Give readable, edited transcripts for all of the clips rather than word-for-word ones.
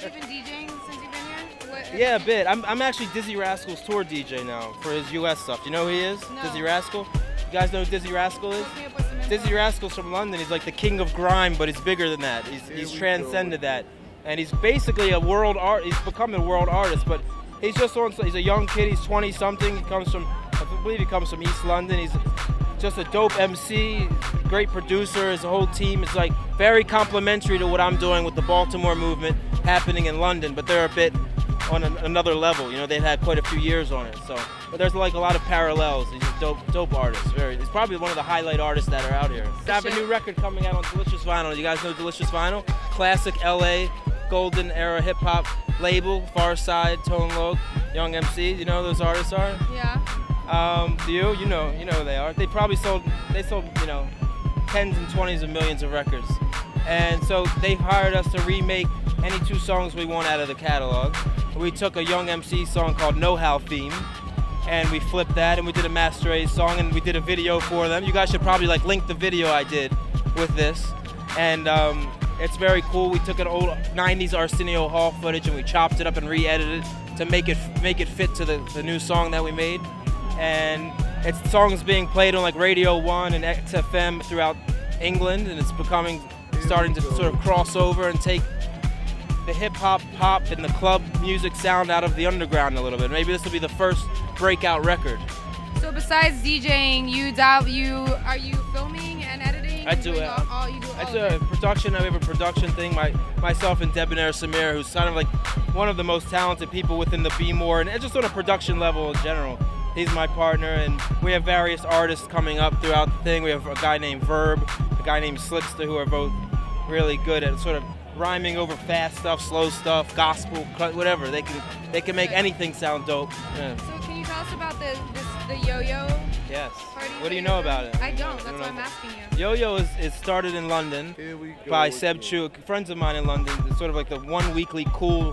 Have you been DJing since you've been here? Yeah, a bit. I'm actually Dizzy Rascal's tour DJ now for his US stuff. Do you know who he is? No. Dizzy Rascal? You guys know who Dizzy Rascal is? Hook me up with some info. Dizzy Rascal's from London. He's like the king of grime, but he's bigger than that. He's transcended that. And he's basically a world art. He's become a world artist, but he's just on. He's a young kid. He's 20 something. He comes from, I believe he comes from East London. He's just a dope MC, great producer. His whole team is like very complimentary to what I'm doing with the Baltimore movement happening in London, but they're a bit on another level. You know, they've had quite a few years on it. So, but there's like a lot of parallels. He's a dope artist. He's probably one of the highlight artists that are out here. I have a new record coming out on Delicious Vinyl. You guys know Delicious Vinyl? Classic LA, golden era hip hop label, Far Side, Tone Loc, Young MC. You know who those artists are? Yeah. Do you? You know who they are. They sold, you know, tens and 20s of millions of records. And so they hired us to remake any 2 songs we want out of the catalog. We took a Young MC song called Know How Theme, and we flipped that, and we did a Master A song, and we did a video for them. You guys should probably like link the video I did with this. And it's very cool. We took an old 90s Arsenio Hall footage and we chopped it up and re-edited it to make it fit to the new song that we made. And it's songs being played on like Radio 1 and XFM throughout England, and it's starting to sort of cross over and take the hip-hop, pop, and the club music sound out of the underground a little bit. Maybe this will be the first breakout record. So besides DJing, are you filming and editing? I do it. I do a production. I have a production thing. Myself and Debonair Samir, who's kind of like one of the most talented people within the Be More, and just on a production level in general. He's my partner, and we have various artists coming up throughout the thing. We have a guy named Verb, a guy named Slickster, who are both really good at sort of rhyming over fast stuff, slow stuff, gospel, whatever. They can make anything sound dope. Yeah. So can you tell us about the yo-yo? Yes. Party? What do you know about it? I don't. That's why I'm asking you. Yo-yo is started in London by Seb Chu, friends of mine in London. It's sort of like the one weekly cool,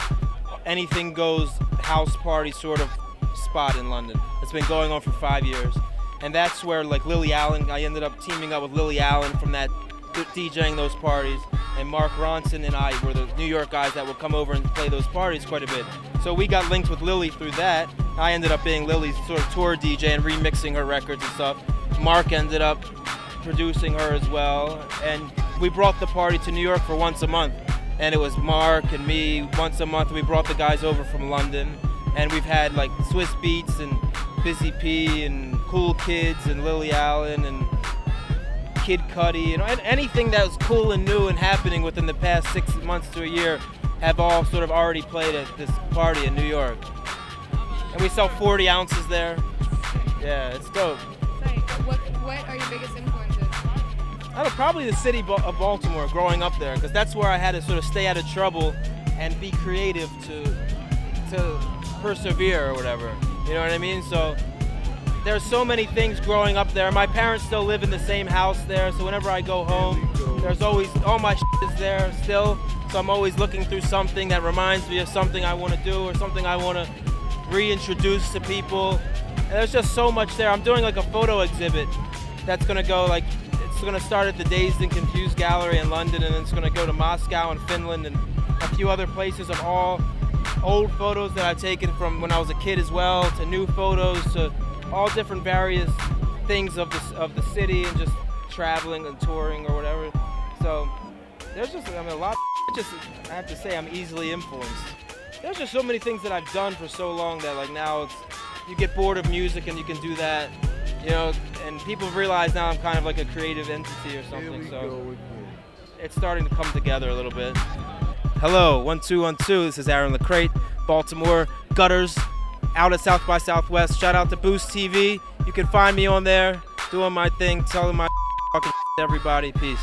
anything goes house party sort of spot in London. It's been going on for 5 years, and that's where like Lily Allen. I ended up teaming up with Lily Allen from that DJing those parties, and Mark Ronson and I were the New York guys that would come over and play those parties quite a bit. So we got linked with Lily through that. I ended up being Lily's sort of tour DJ and remixing her records and stuff. Mark ended up producing her as well, and we brought the party to New York for once a month. And it was Mark and me once a month. We brought the guys over from London, and we've had like Swiss Beats and Busy P and Cool Kids and Lily Allen and Kid Cudi, you know, anything that was cool and new and happening within the past 6 months to a year have all sort of already played at this party in New York. And we sell 40 ounces there. Yeah, it's dope. What are your biggest influences? I don't know, probably the city of Baltimore, growing up there, because that's where I had to sort of stay out of trouble and be creative to persevere or whatever. You know what I mean? So there's so many things growing up there. My parents still live in the same house there, so whenever I go home, there's always, all my shit is there still. So I'm always looking through something that reminds me of something I want to do or something I want to reintroduce to people. And there's just so much there. I'm doing like a photo exhibit that's going to go like, it's going to start at the Dazed and Confused Gallery in London, and then it's going to go to Moscow and Finland and a few other places of all old photos that I've taken from when I was a kid as well, to new photos, to all different various things of the city and just traveling and touring or whatever. So there's just, I mean, a lot of just, I have to say I'm easily influenced. There's just so many things that I've done for so long that like now it's, you get bored of music and you can do that, you know, and people realize now I'm kind of like a creative entity or something, so it's starting to come together a little bit. Hello, 1 2 1 2. This is Aaron LaCrate, Baltimore Gutters, out at South by Southwest. Shout out to BoostTV. You can find me on there doing my thing, telling my fucking everybody. Peace.